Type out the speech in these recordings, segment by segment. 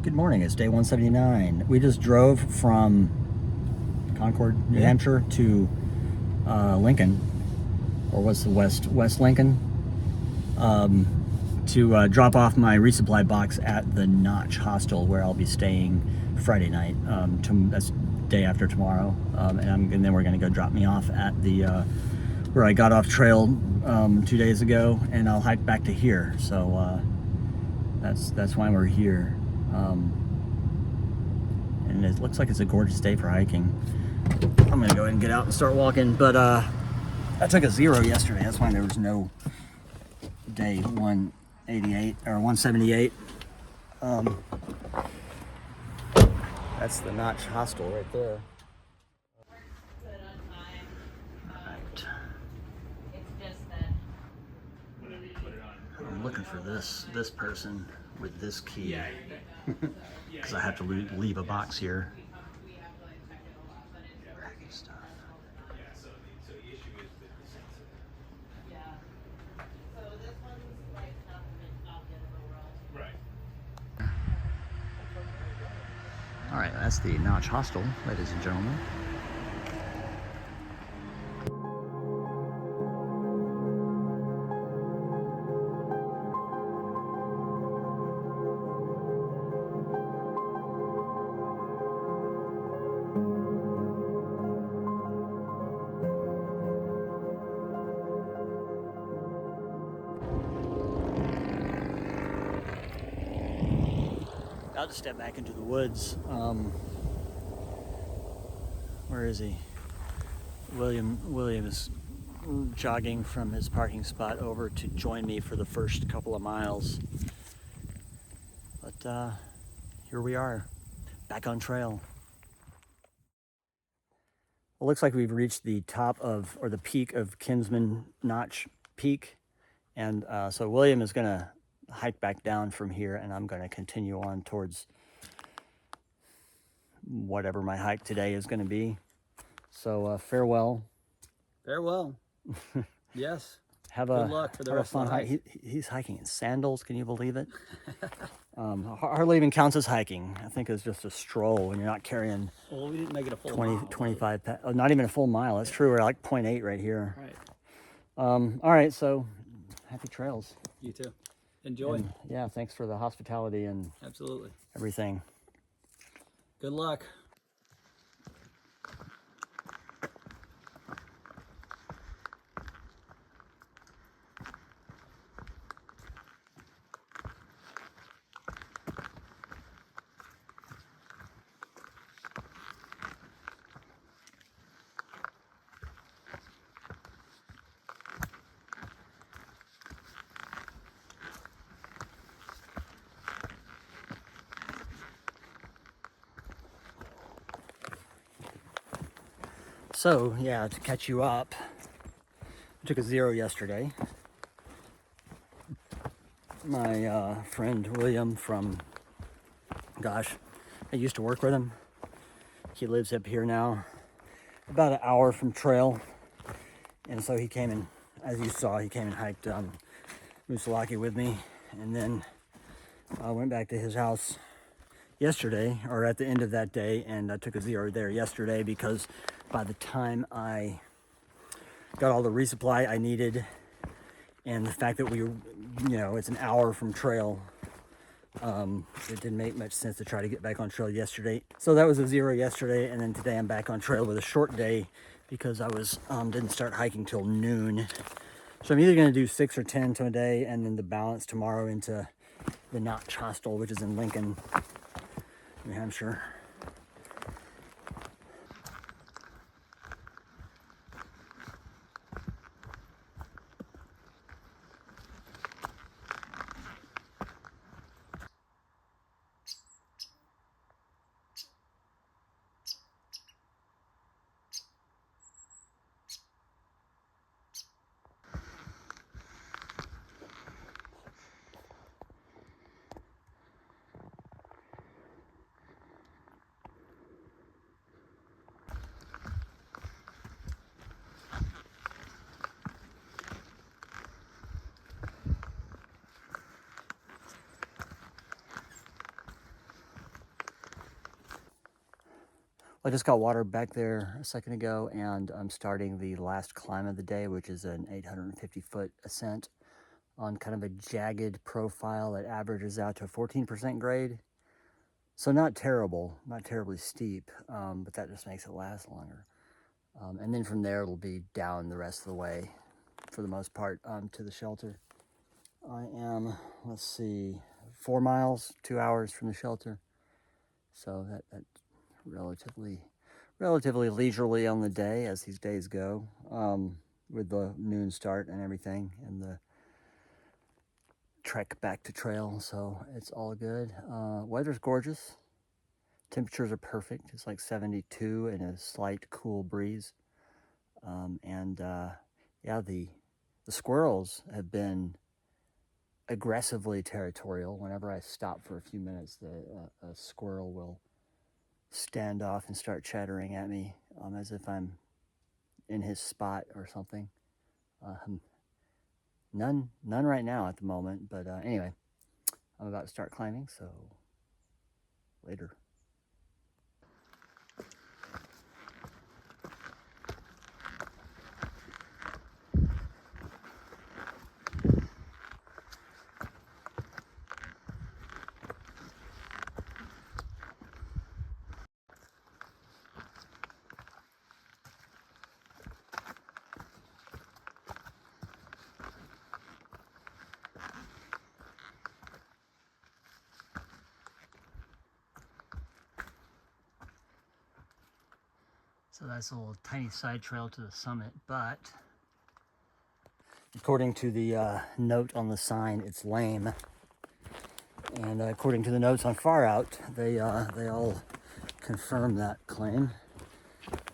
Good morning, it's day 179. We just drove from Concord, New Hampshire to Lincoln, or what's the West Lincoln, to drop off my resupply box at the Notch Hostel, where I'll be staying Friday night. That's day after tomorrow, and then we're going to go drop me off at the where I got off trail 2 days ago, and I'll hike back to here. So that's why we're here. And it looks like it's a gorgeous day for hiking. I'm gonna go ahead and get out and start walking, but I took a 0 yesterday. That's why there was no day 188 or 178. That's the Notch Hostel right there. Right. I'm looking for this person with this key, because I have to leave a box here. Stuff. All right, that's the Notch Hostel, ladies and gentlemen. I'll just step back into the woods. Where is he? William is jogging from his parking spot over to join me for the first couple of miles. But here we are, back on trail. It looks like we've reached the top of, or the peak of Kinsman Notch Peak. And so William is gonna hike back down from here, and I'm going to continue on towards whatever my hike today is going to be. So farewell. Farewell. Yes. Good luck for the rest of the hike. He's hiking in sandals. Can you believe it? Hardly even counts as hiking. I think it's just a stroll when you're not carrying. Well, we didn't make it a full 25. Not even a full mile. That's true. We're like 0.8 right here. Right. All right. So happy trails. You too. Enjoy. And, yeah, thanks for the hospitality and absolutely everything. Good luck. So, yeah, to catch you up, I took a 0 yesterday. My friend William from, I used to work with him. He lives up here now, about an hour from trail. And so he came and, as you saw, he came and hiked Moosalaki with me. And then I went back to his house yesterday, or at the end of that day, and I took a 0 there yesterday because by the time I got all the resupply I needed, and the fact that it's an hour from trail, it didn't make much sense to try to get back on trail yesterday. So that was a 0 yesterday, and then today I'm back on trail with a short day because I didn't start hiking till noon. So I'm either going to do 6 or 10 today, and then the balance tomorrow into the Notch Hostel, which is in Lincoln, New Hampshire. I just got water back there a second ago, and I'm starting the last climb of the day, which is an 850-foot ascent on kind of a jagged profile that averages out to a 14% grade. So not terrible, not terribly steep, but that just makes it last longer. And then from there, it'll be down the rest of the way, for the most part, to the shelter. I am, let's see, 4 miles, 2 hours from the shelter. So that's relatively leisurely on the day, as these days go, with the noon start and everything, and the trek back to trail. So it's all good. Weather's gorgeous. Temperatures are perfect. It's like 72 and a slight cool breeze. Yeah, the squirrels have been aggressively territorial. Whenever I stop for a few minutes, a squirrel will stand off and start chattering at me, as if I'm in his spot or something. None right now at the moment, but anyway, I'm about to start climbing, so later. So that's a little tiny side trail to the summit, but according to the note on the sign, it's lame. And according to the notes on Far Out, they all confirm that claim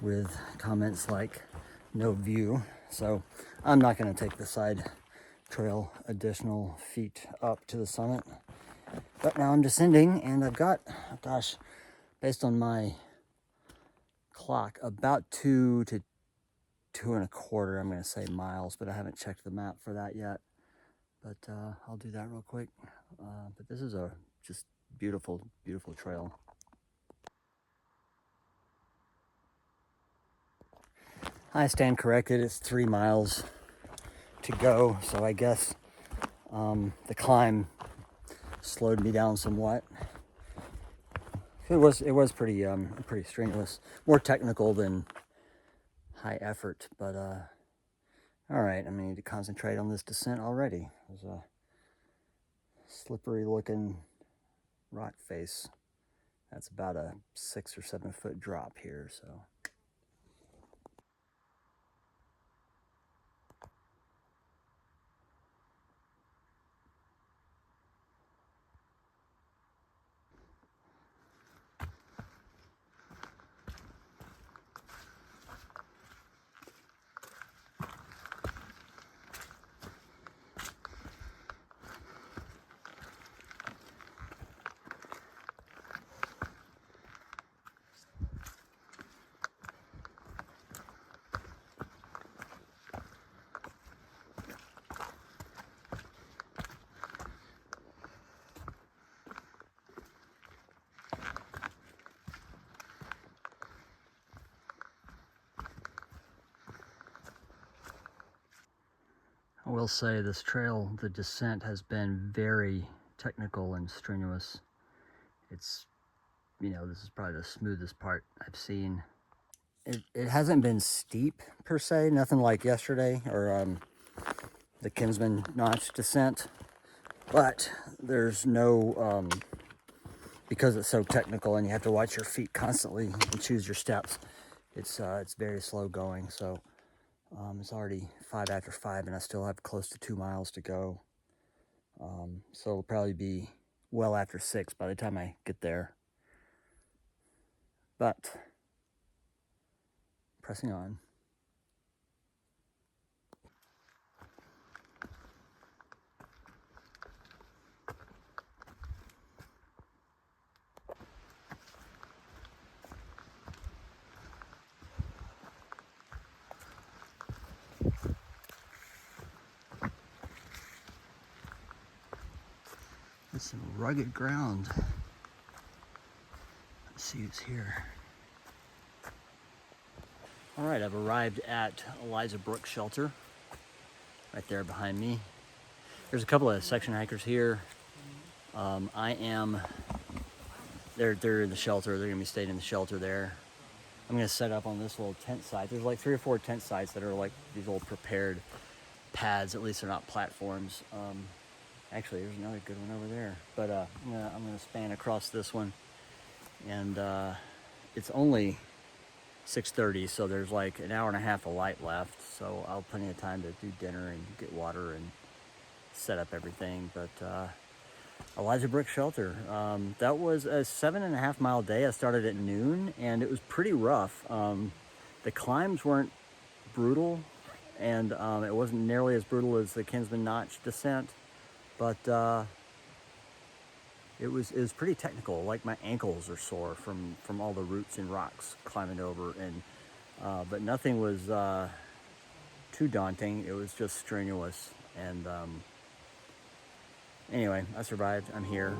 with comments like no view. So I'm not going to take the side trail additional feet up to the summit. But now I'm descending, and I've got, gosh, based on my clock, about 2 to 2.25, I'm going to say, miles, but I haven't checked the map for that yet. But I'll do that real quick. But this is a just beautiful, beautiful trail. I stand corrected. It's 3 miles to go, so I guess the climb slowed me down somewhat. It was pretty strenuous, more technical than high effort, but all right. I'm gonna need to concentrate on this descent already. There's a slippery looking rock face. That's about a 6 or 7 foot drop here, so. I will say this trail, the descent has been very technical and strenuous. It's, this is probably the smoothest part I've seen. It hasn't been steep per se, nothing like yesterday or the Kinsman notch descent, but there's no, because it's so technical and you have to watch your feet constantly and choose your steps, it's very slow going. So it's already 5 after 5 and I still have close to 2 miles to go. So it'll probably be well after 6 by the time I get there. But pressing on. It's some rugged ground. Let's see who's here. All right, I've arrived at Eliza Brook shelter, right there behind me. There's a couple of section hikers here. They're in the shelter. They're gonna be staying in the shelter there. I'm gonna set up on this little tent site. There's like 3 or 4 tent sites that are like these old prepared pads. At least they're not platforms. Actually, there's another good one over there. But I'm gonna span across this one, and it's only 6:30, so there's like an hour and a half of light left. So I'll have plenty of time to do dinner and get water and set up everything. But Eliza Brook Shelter. That was a 7.5 mile day. I started at noon, and it was pretty rough. The climbs weren't brutal, and it wasn't nearly as brutal as the Kinsman Notch descent, but it was pretty technical. Like my ankles are sore from all the roots and rocks climbing over, and but nothing was too daunting. It was just strenuous, and anyway, I survived. I'm here.